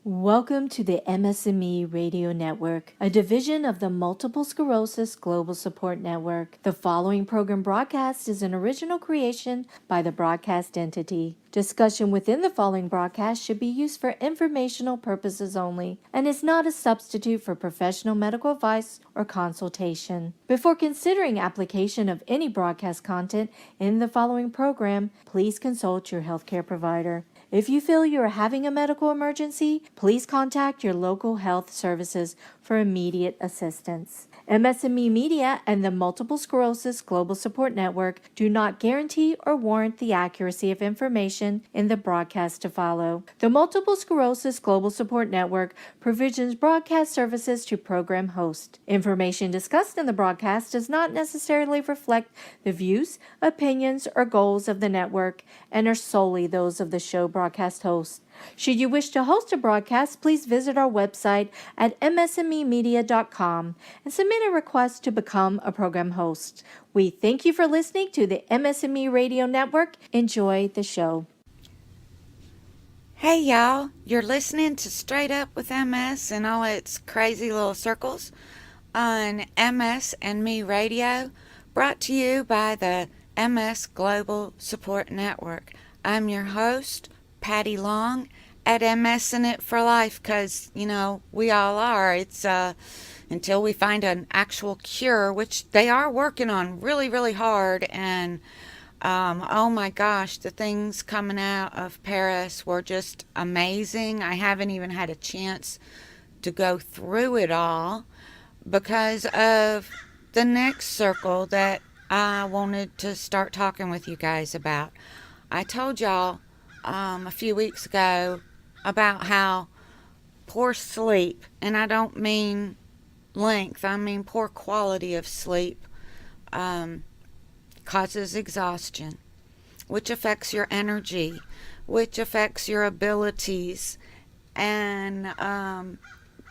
Welcome to the MS&Me Radio Network, a division of the Multiple Sclerosis Global Support Network. The following program broadcast is an original creation by the broadcast entity. Discussion within the following broadcast should be used for informational purposes only and is not a substitute for professional medical advice or consultation. Before considering application of any broadcast content in the following program, please consult your healthcare provider. If you feel you are having a medical emergency, please contact your local health services for immediate assistance. MS&Me Media and the Multiple Sclerosis Global Support Network do not guarantee or warrant the accuracy of information in the broadcast to follow. The Multiple Sclerosis Global Support Network provisions broadcast services to program hosts. Information discussed in the broadcast does not necessarily reflect the views, opinions, or goals of the network and are solely those of the show broadcast host. Should you wish to host a broadcast, please visit our website at msmemedia.com and submit a request to become a program host. We thank you for listening to the MS&Me Radio Network. Enjoy the show. Hey y'all, you're listening to Straight Up with MS and all its crazy little circles on MS&Me Radio, brought to you by the MS Global Support Network. I'm your host, Patty Long, at MS in It for Life, because, we all are. It's until we find an actual cure, which they are working on really, really hard. And oh my gosh, the things coming out of Paris were just amazing. I haven't even had a chance to go through it all because of the next circle that I wanted to start talking with you guys about. I told y'all a few weeks ago about how poor sleep, and I don't mean length, I mean poor quality of sleep, causes exhaustion, which affects your energy, which affects your abilities, and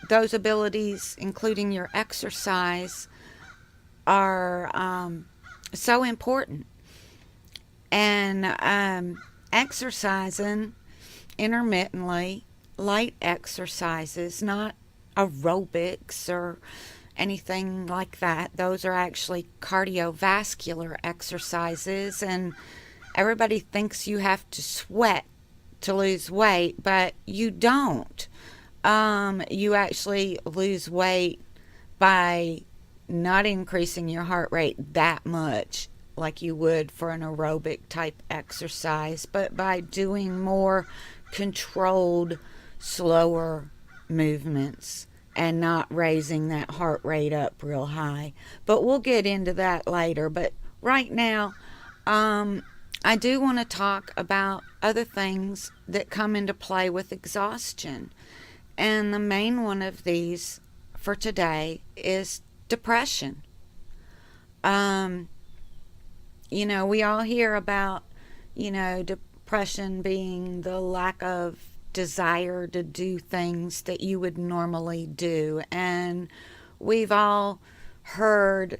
those abilities, including your exercise, are so important. And exercising intermittently, light exercises, not aerobics or anything like that. Those are actually cardiovascular exercises, and everybody thinks you have to sweat to lose weight, but you don't. You actually lose weight by not increasing your heart rate that much like you would for an aerobic type exercise, but by doing more controlled, slower movements and not raising that heart rate up real high. But we'll get into that later. But right now, I do want to talk about other things that come into play with exhaustion. And the main one of these for today is depression. We all hear about, depression being the lack of desire to do things that you would normally do. And we've all heard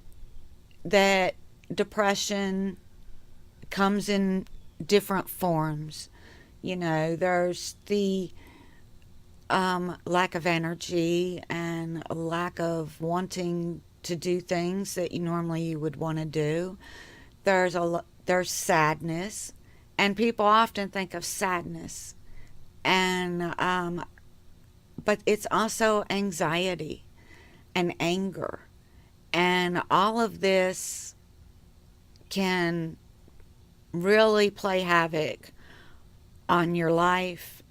that depression comes in different forms. There's the lack of energy and a lack of wanting to do things that you normally would want to do. There's sadness, and people often think of sadness, and but it's also anxiety and anger, and all of this can really play havoc on your life,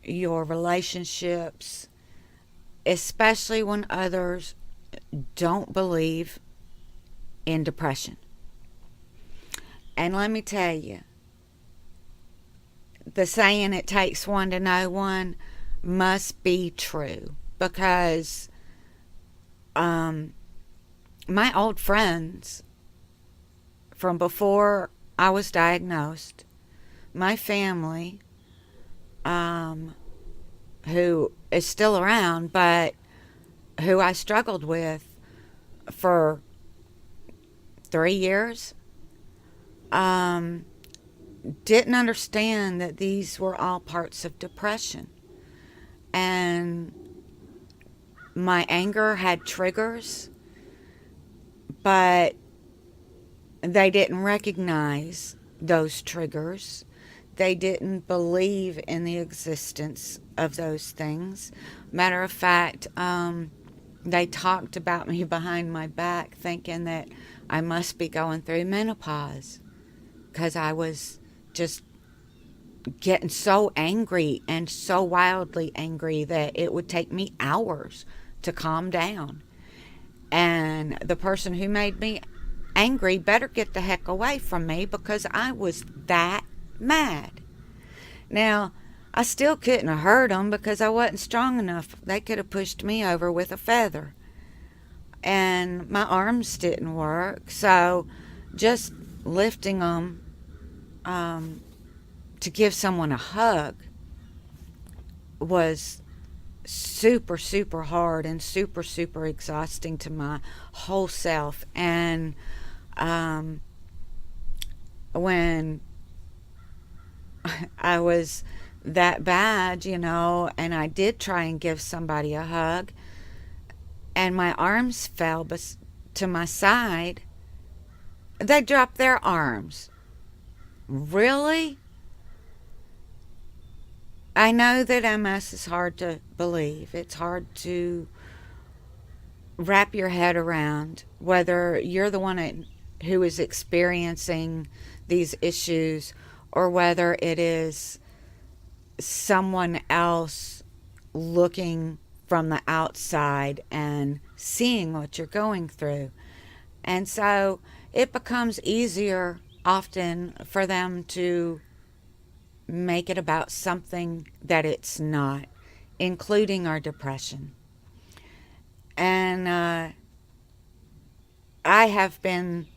your relationships, especially when others don't believe in depression. And let me tell you, the saying "it takes one to know one" must be true, because my old friends from before I was diagnosed, my family, who is still around, but who I struggled with for 3 years, didn't understand that these were all parts of depression. and my anger had triggers, but they didn't recognize those triggers. They didn't believe in the existence of those things. Matter of fact, they talked about me behind my back, thinking that I must be going through menopause because I was just getting so angry and so wildly angry that it would take me hours to calm down. And the person who made me angry better get the heck away from me because I was that mad. Now, I still couldn't have hurt them because I wasn't strong enough. They could have pushed me over with a feather. And my arms didn't work. So just lifting them to give someone a hug was super, super hard and super, super exhausting to my whole self. And when I was that bad, and I did try and give somebody a hug, and my arms fell to my side, they dropped their arms. Really? I know that MS is hard to believe. It's hard to wrap your head around whether you're the one who is experiencing these issues or whether it is someone else looking from the outside and seeing what you're going through. And so it becomes easier often for them to make it about something that it's not, including our depression. And I have been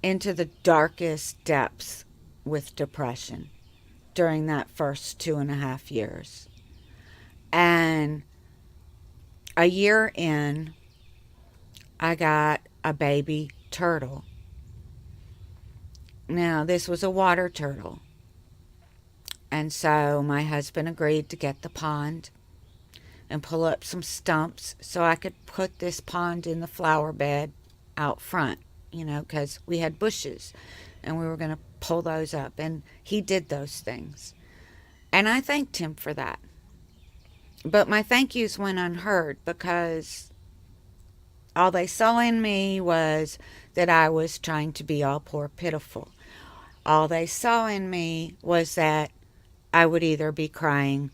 into the darkest depths with depression during that first 2.5 years. And a year in, I got a baby turtle. Now, this was a water turtle. And so my husband agreed to get the pond and pull up some stumps so I could put this pond in the flower bed out front, because we had bushes and we were going to pull those up. And he did those things. And I thanked him for that. But my thank yous went unheard because all they saw in me was that I was trying to be all poor pitiful. All they saw in me was that I would either be crying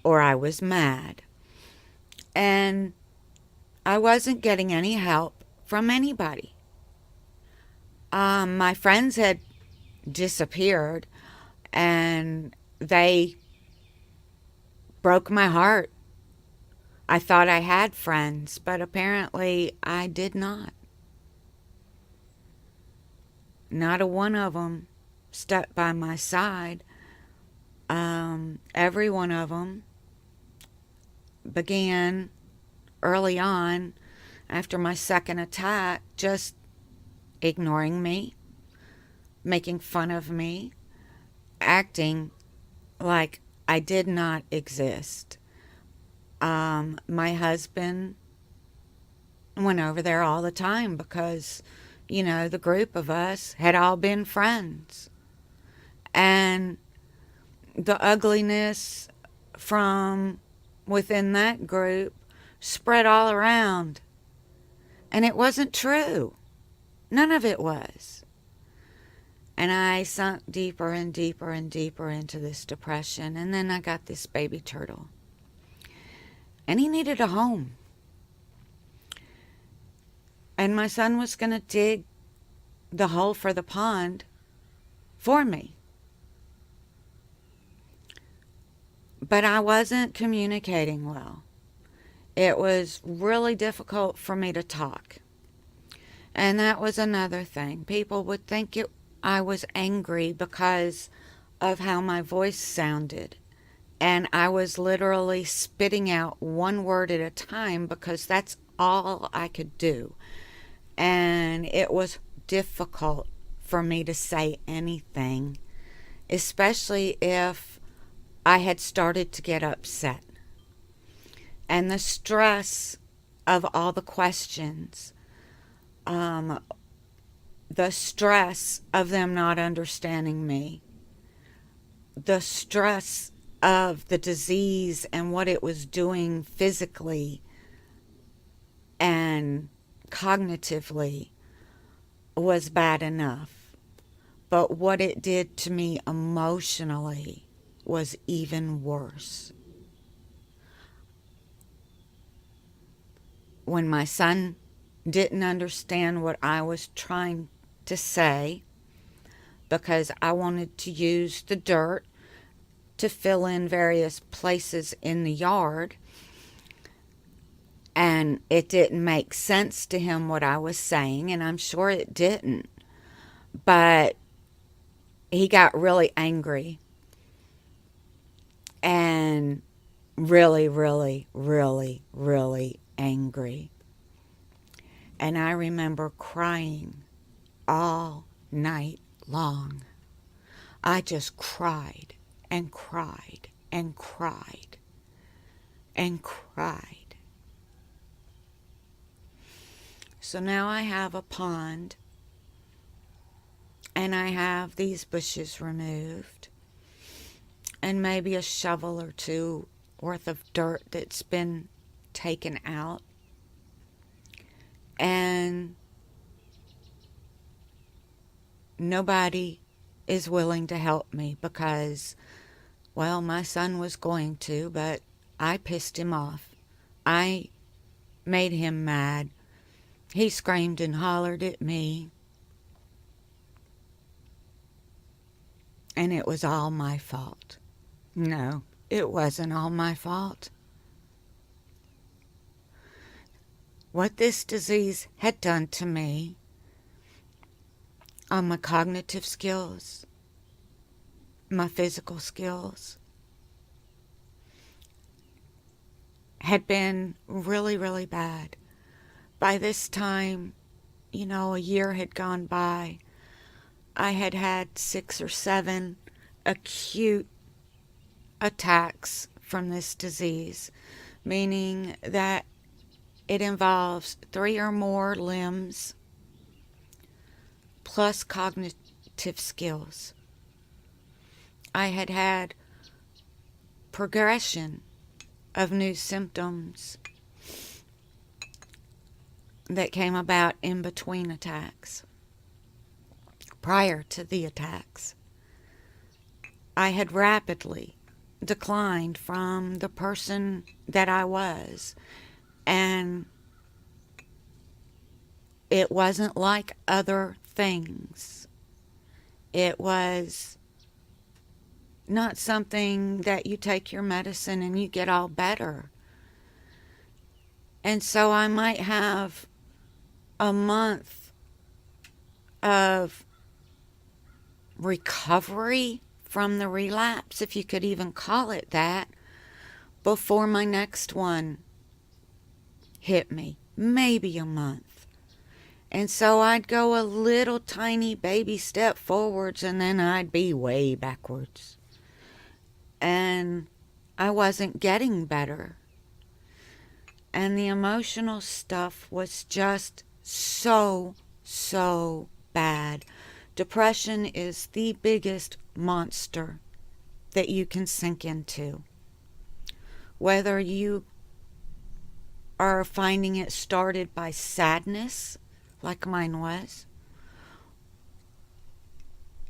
or I was mad. And I wasn't getting any help from anybody. My friends had disappeared and they broke my heart. I thought I had friends, but apparently I did not. Not a one of them stuck by my side. Every one of them began early on after my second attack just ignoring me, making fun of me, acting like I did not exist. My husband went over there all the time because, the group of us had all been friends. And the ugliness from within that group spread all around. And it wasn't true. None of it was. And I sunk deeper and deeper and deeper into this depression. And then I got this baby turtle. And he needed a home. And my son was going to dig the hole for the pond for me. But I wasn't communicating well. It was really difficult for me to talk. And that was another thing. People would think I was angry because of how my voice sounded. And I was literally spitting out one word at a time because that's all I could do. And it was difficult for me to say anything, especially if I had started to get upset. And the stress of all the questions, um, the stress of them not understanding me, the stress of the disease and what it was doing physically and cognitively was bad enough. But what it did to me emotionally was even worse. When my son didn't understand what I was trying to say, because I wanted to use the dirt to fill in various places in the yard, and it didn't make sense to him what I was saying, and I'm sure it didn't. But he got really angry and really, really, really, really angry. And I remember crying all night long. I just cried and cried and cried and cried. So now I have a pond and I have these bushes removed and maybe a shovel or two worth of dirt that's been taken out. And nobody is willing to help me because, well, my son was going to, but I pissed him off. I made him mad. He screamed and hollered at me. And it was all my fault. No, it wasn't all my fault. What this disease had done to me on my cognitive skills, my physical skills, had been really, really bad. By this time, a year had gone by. I had had 6 or 7 acute attacks from this disease, meaning that it involves 3 or more limbs plus cognitive skills. I had had progression of new symptoms that came about in between attacks. Prior to the attacks, I had rapidly declined from the person that I was, and it wasn't like other things. It was not something that you take your medicine and you get all better. And so I might have a month of recovery from the relapse, if you could even call it that, before my next one hit me. Maybe a month. And so I'd go a little tiny baby step forwards and then I'd be way backwards. And I wasn't getting better. And the emotional stuff was just so bad. Depression is the biggest monster that you can sink into. Whether you are finding it started by sadness, like mine was,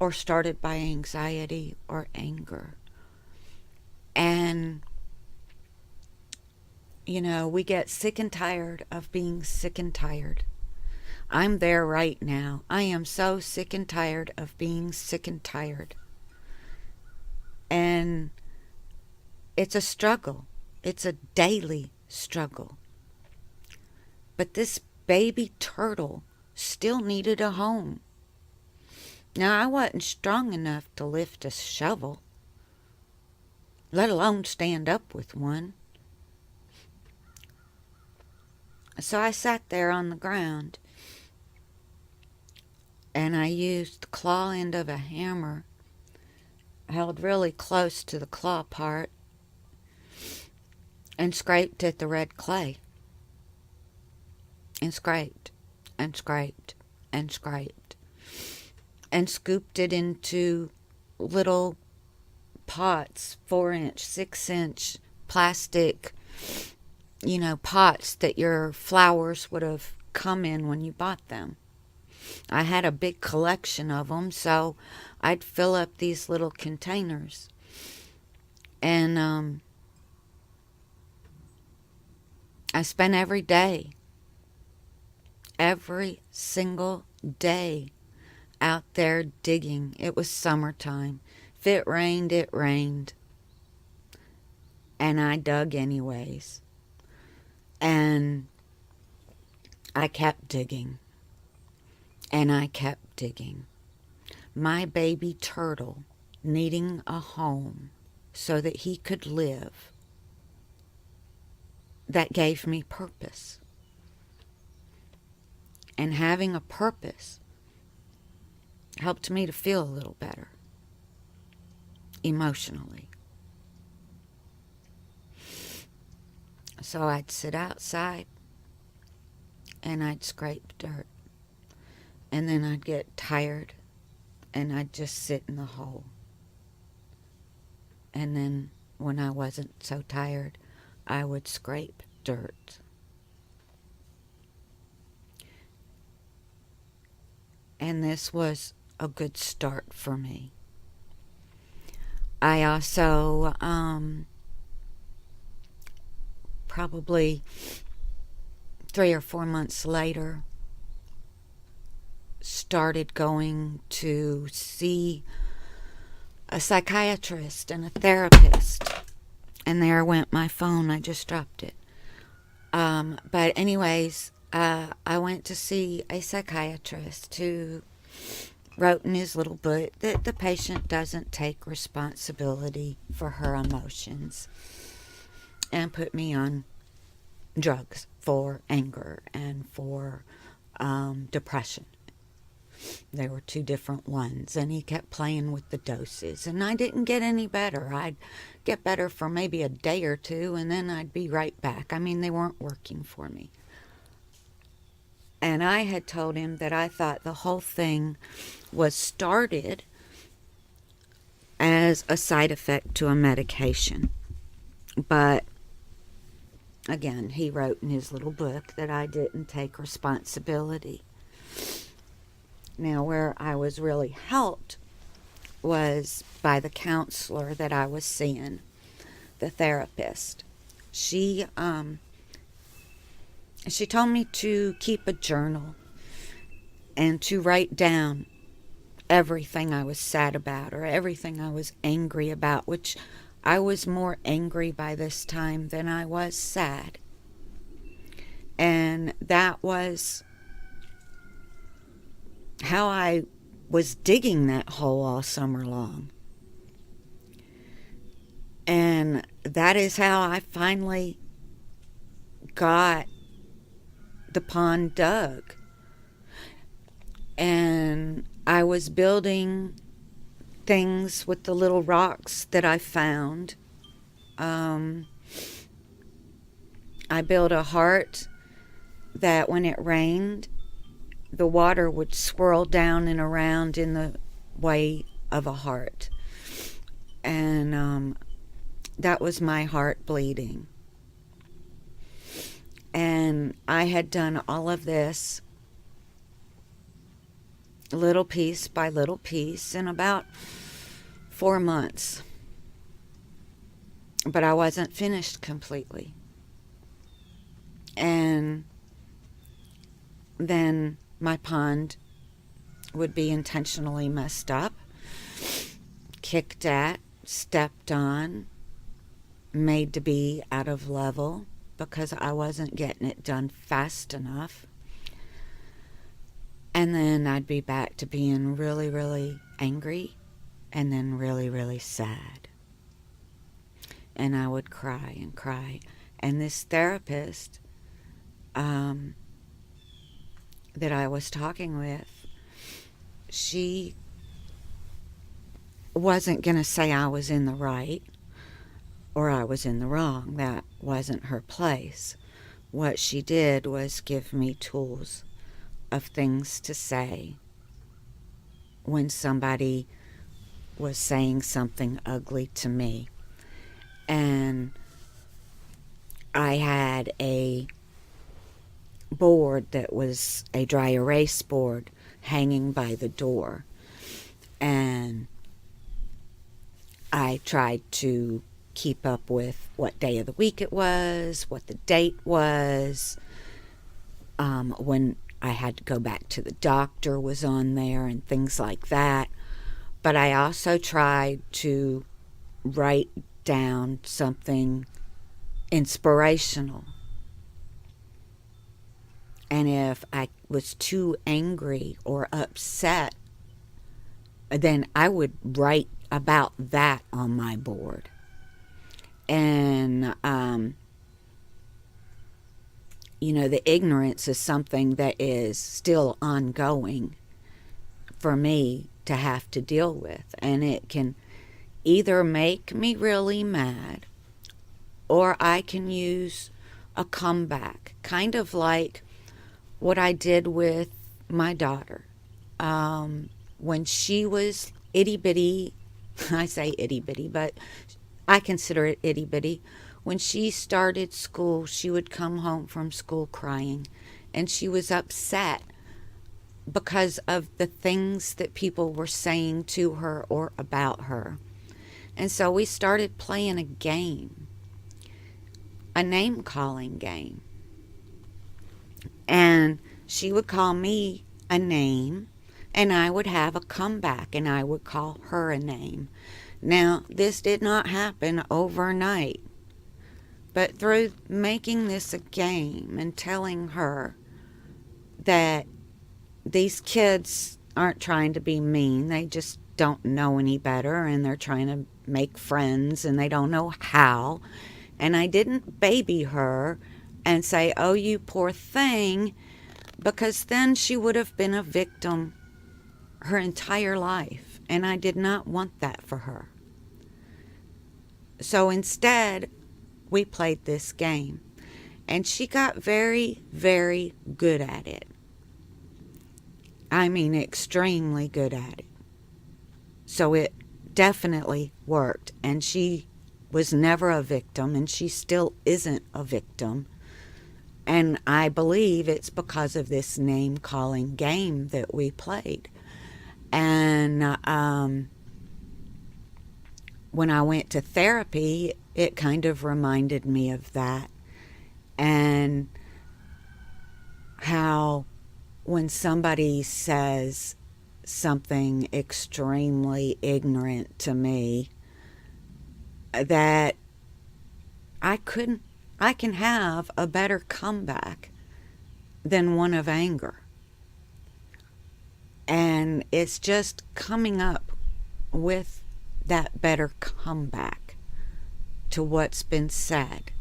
or started by anxiety or anger. And, we get sick and tired of being sick and tired. I'm there right now. I am so sick and tired of being sick and tired. And it's a struggle. It's a daily struggle. But this baby turtle still needed a home. Now, I wasn't strong enough to lift a shovel, let alone stand up with one. So I sat there on the ground and I used the claw end of a hammer, held really close to the claw part, and scraped at the red clay, and scraped and scraped and scraped, and scooped it into little pots, 4-inch, 6-inch plastic, pots that your flowers would have come in when you bought them. I had a big collection of them, so I'd fill up these little containers. And I spent every single day out there digging. It was summertime. If it rained, it rained. And I dug anyways. And I kept digging. And I kept digging. My baby turtle needing a home so that he could live. That gave me purpose. And having a purpose helped me to feel a little better emotionally. So I'd sit outside and I'd scrape dirt. And then I'd get tired and I'd just sit in the hole. And then when I wasn't so tired, I would scrape dirt. And this was a good start for me. I also, probably 3 or 4 months later, started going to see a psychiatrist and a therapist. And there went my phone. I just dropped it. But anyways, I went to see a psychiatrist who wrote in his little book that the patient doesn't take responsibility for her emotions, and put me on drugs for anger and for depression. There were 2 different ones, and he kept playing with the doses, and I didn't get any better. I'd get better for maybe a day or 2, and then I'd be right back. I mean, they weren't working for me. And I had told him that I thought the whole thing was started as a side effect to a medication. But again, he wrote in his little book that I didn't take responsibility. Now, where I was really helped was by the counselor that I was seeing, the therapist. She told me to keep a journal and to write down everything I was sad about or everything I was angry about, which I was more angry by this time than I was sad. And that was how I was digging that hole all summer long. And that is how I finally got the pond dug. And I was building things with the little rocks that I found. I built a heart that when it rained, the water would swirl down and around in the way of a heart. And that was my heart bleeding. And I had done all of this little piece by little piece in about 4 months. But I wasn't finished completely. And then my pond would be intentionally messed up, kicked at, stepped on, made to be out of level because I wasn't getting it done fast enough. And then I'd be back to being really, really angry and then really, really sad. And I would cry and cry. And this therapist that I was talking with, she wasn't going to say I was in the right or I was in the wrong. That wasn't her place. What she did was give me tools of things to say when somebody was saying something ugly to me. And I had a board that was a dry erase board hanging by the door. And I tried to keep up with what day of the week it was, what the date was, when I had to go back to the doctor was on there, and things like that. But I also tried to write down something inspirational. And if I was too angry or upset, then I would write about that on my board. And, the ignorance is something that is still ongoing for me to have to deal with. And it can either make me really mad, or I can use a comeback, kind of like what I did with my daughter. When she was itty bitty, I say itty bitty, but I consider it itty bitty. When she started school, she would come home from school crying, and she was upset because of the things that people were saying to her or about her. And so we started playing a game, a name calling game. And she would call me a name, and I would have a comeback, and I would call her a name. Now, this did not happen overnight, but through making this a game and telling her that these kids aren't trying to be mean, they just don't know any better, and they're trying to make friends, and they don't know how. And I didn't baby her and say, "Oh, you poor thing," because then she would have been a victim her entire life, and I did not want that for her. So instead, we played this game, and she got very, very good at it. I mean, extremely good at it. So it definitely worked, and she was never a victim, and she still isn't a victim. And I believe it's because of this name calling game that we played. And when I went to therapy, it kind of reminded me of that. And how when somebody says something extremely ignorant to me, that I can have a better comeback than one of anger. And it's just coming up with that better comeback to what's been said.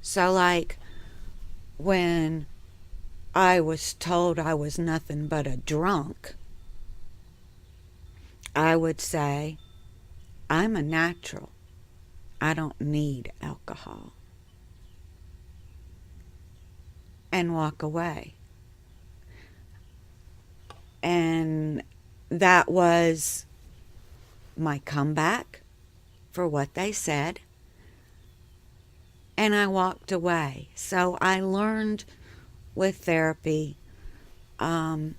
So like when I was told I was nothing but a drunk, I would say, "I'm a natural. I don't need alcohol." And walk away. And that was my comeback for what they said. And I walked away. So I learned with therapy not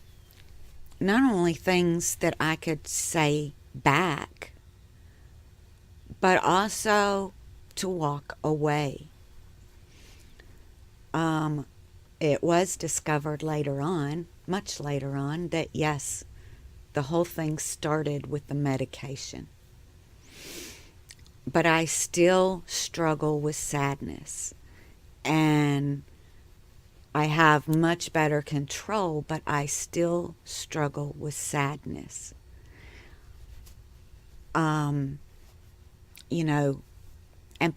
only things that I could say back, but also to walk away. It was discovered later on, much later on, that yes, the whole thing started with the medication. But I still struggle with sadness. And I have much better control, but I still struggle with sadness. And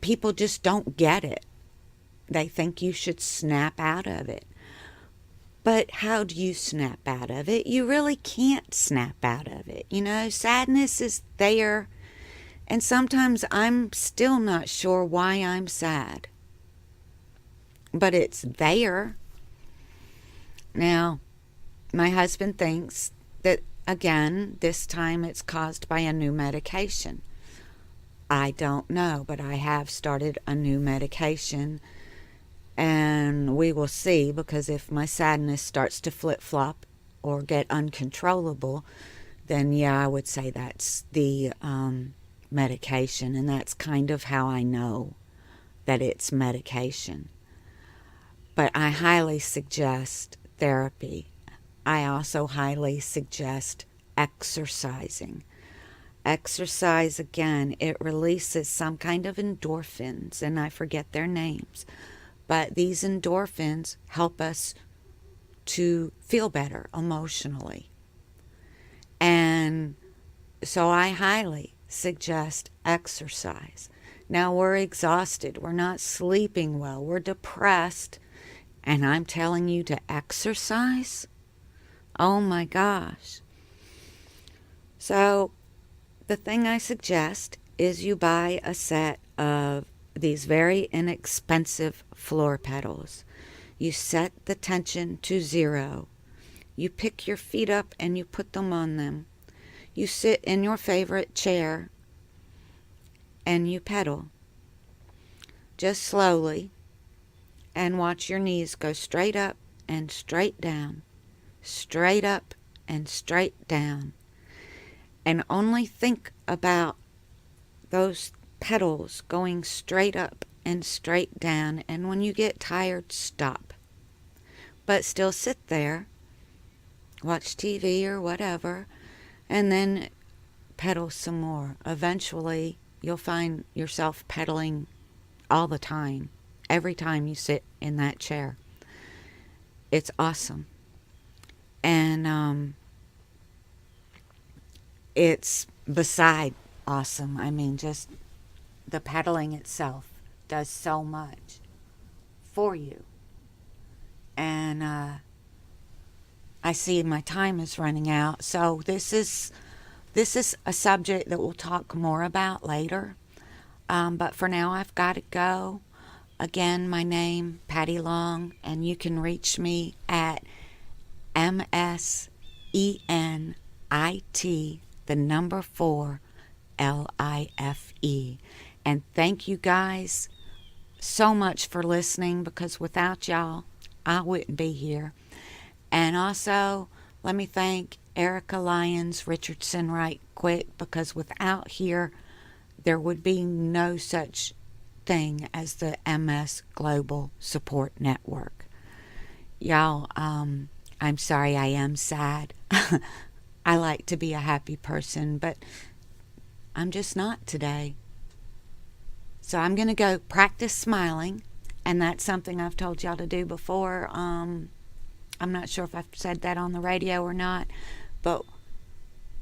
people just don't get it. They think you should snap out of it. But how do you snap out of it? You really can't snap out of it. Sadness is there, And sometimes I'm still not sure why I'm sad. But it's there. Now, my husband thinks that, again, this time it's caused by a new medication. I don't know, but I have started a new medication, and we will see, because if my sadness starts to flip-flop or get uncontrollable, then yeah, I would say that's the medication, and that's kind of how I know that it's medication. But I highly suggest therapy. I also highly suggest exercising. Exercise, again, it releases some kind of endorphins, and I forget their names. But these endorphins help us to feel better emotionally. And so I highly suggest exercise. Now we're exhausted. We're not sleeping well. We're depressed. And I'm telling you to exercise? Oh my gosh. So the thing I suggest is you buy a set of these very inexpensive floor pedals. You set the tension to 0. You pick your feet up and you put them on them. You sit in your favorite chair and you pedal. Just slowly, and watch your knees go straight up and straight down, straight up and straight down. And only think about those pedals going straight up and straight down. And when you get tired, stop. But still sit there, watch TV or whatever, and then pedal some more. Eventually, you'll find yourself pedaling all the time, every time you sit in that chair. It's awesome. And it's beside awesome. I mean, just the pedaling itself does so much for you. And I see my time is running out, so this is a subject that we'll talk more about later. But for now, I've got to go. Again, my name, Patty Long, and you can reach me at MSENIT, the number 4, LIFE. And thank you guys so much for listening, because without y'all, I wouldn't be here. And also, let me thank Erica Lyons Richardson right quick, because without her, there would be no such thing as the MS Global Support Network. Y'all, I'm sorry I am sad. I like to be a happy person, but I'm just not today. So I'm going to go practice smiling, and that's something I've told y'all to do before. I'm not sure if I've said that on the radio or not, but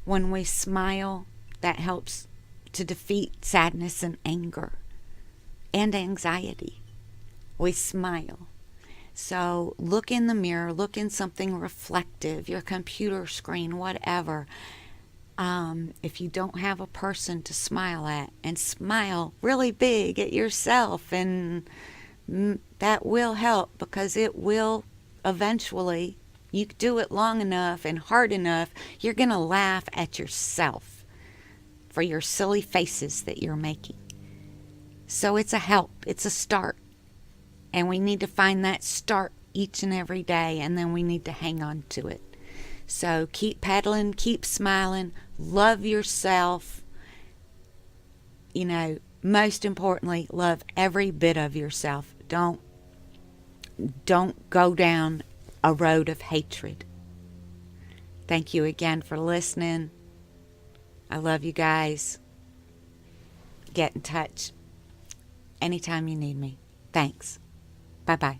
when we smile, that helps to defeat sadness and anger and anxiety. We smile. So look in the mirror, look in something reflective, your computer screen, whatever. If you don't have a person to smile at, and smile really big at yourself, and that will help, because it will eventually, you do it long enough and hard enough, you're going to laugh at yourself for your silly faces that you're making. So it's a help, it's a start. And we need to find that start each and every day, and then we need to hang on to it. So keep pedaling, keep smiling, love yourself. You know, most importantly, love every bit of yourself. Don't go down a road of hatred. Thank you again for listening. I love you guys. Get in touch anytime you need me. Thanks. Bye-bye.